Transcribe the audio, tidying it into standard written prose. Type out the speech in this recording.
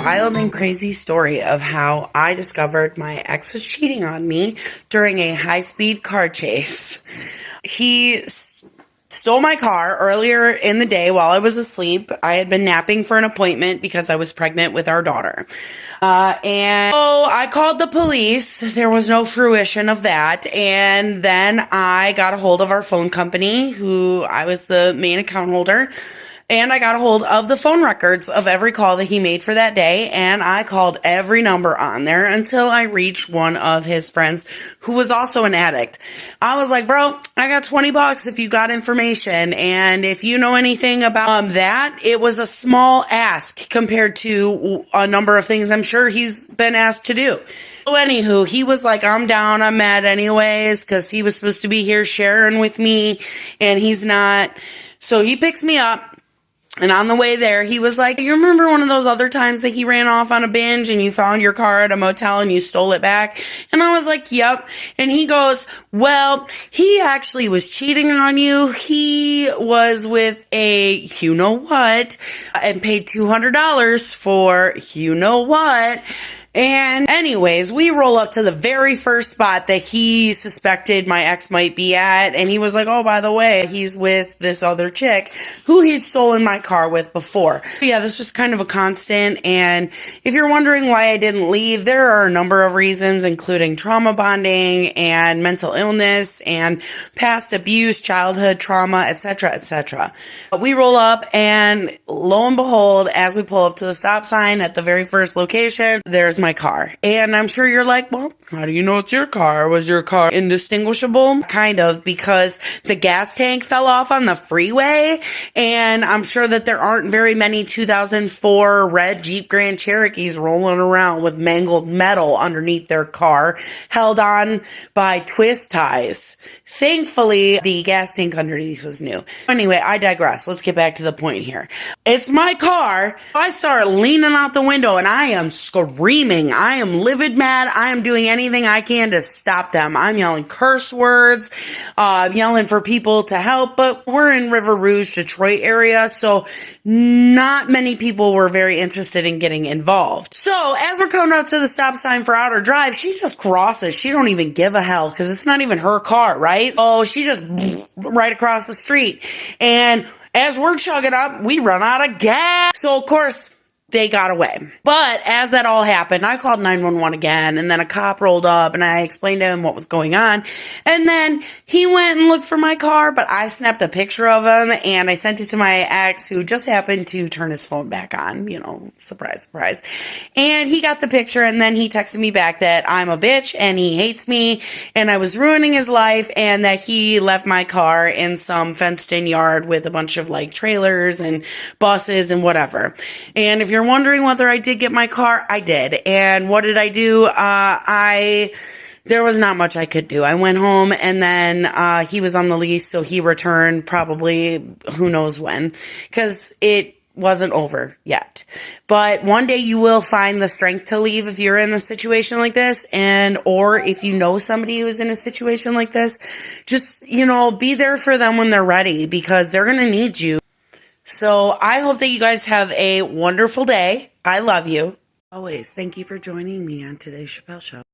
wild and crazy story of how I discovered my ex was cheating on me during a high-speed car chase. He stole my car earlier in the day while I was asleep. I had been napping for an appointment because I was pregnant with our daughter. And so I called the police. There was no fruition of that. And then I got a hold of our phone company, who I was the main account holder. And I got a hold of the phone records of every call that he made for that day, and I called every number on there until I reached one of his friends who was also an addict. I was like, bro, I got $20 if you got information, and if you know anything about that, it was a small ask compared to a number of things I'm sure he's been asked to do. So anywho, he was like, I'm down, I'm mad anyways, because he was supposed to be here sharing with me, and he's not. So he picks me up. And on the way there, he was like, you remember one of those other times that he ran off on a binge and you found your car at a motel and you stole it back? And I was like, yep. And he goes, well, he actually was cheating on you. He was with a you-know-what and paid $200 for you-know-what. And anyways, we roll up to the very first spot that he suspected my ex might be at. And he was like, oh, by the way, he's with this other chick who he'd stolen my car with before. Yeah, this was kind of a constant. And if you're wondering why I didn't leave, there are a number of reasons, including trauma bonding and mental illness and past abuse, childhood trauma, etc., etc. We roll up and lo and behold, as we pull up to the stop sign at the very first location, there's my car. And I'm sure you're like, well, how do you know it's your car? Was your car indistinguishable? Kind of, because the gas tank fell off on the freeway, and I'm sure that there aren't very many 2004 red Jeep Grand Cherokees rolling around with mangled metal underneath their car, held on by twist ties. Thankfully, the gas tank underneath was new. Anyway, I digress. Let's get back to the point here. It's my car. I start leaning out the window and I am screaming. I am livid mad. I am doing anything I can to stop them. I'm yelling curse words, yelling for people to help, but we're in River Rouge, Detroit area, so not many people were very interested in getting involved. So as we're coming up to the stop sign for Outer Drive, she just crosses. She don't even give a hell because it's not even her car, right? So she just right across the street. And as we're chugging up, we run out of gas. So of course, they got away. But as that all happened, I called 911 again, and then a cop rolled up, and I explained to him what was going on. And then he went and looked for my car, but I snapped a picture of him, and I sent it to my ex, who just happened to turn his phone back on. You know, surprise, surprise. And he got the picture, and then he texted me back that I'm a bitch, and he hates me, and I was ruining his life, and that he left my car in some fenced-in yard with a bunch of, like, trailers and buses and whatever. And if you're wondering whether I did get my car, I did. And what did I do? There was not much I could do. I went home, and then he was on the lease, so he returned probably who knows when, because it wasn't over yet. But one day you will find the strength to leave if you're in a situation like this, or if you know somebody who's in a situation like this, just, be there for them when they're ready, because they're going to need you. So I hope that you guys have a wonderful day. I love you. Always, thank you for joining me on today's Chappelle Show.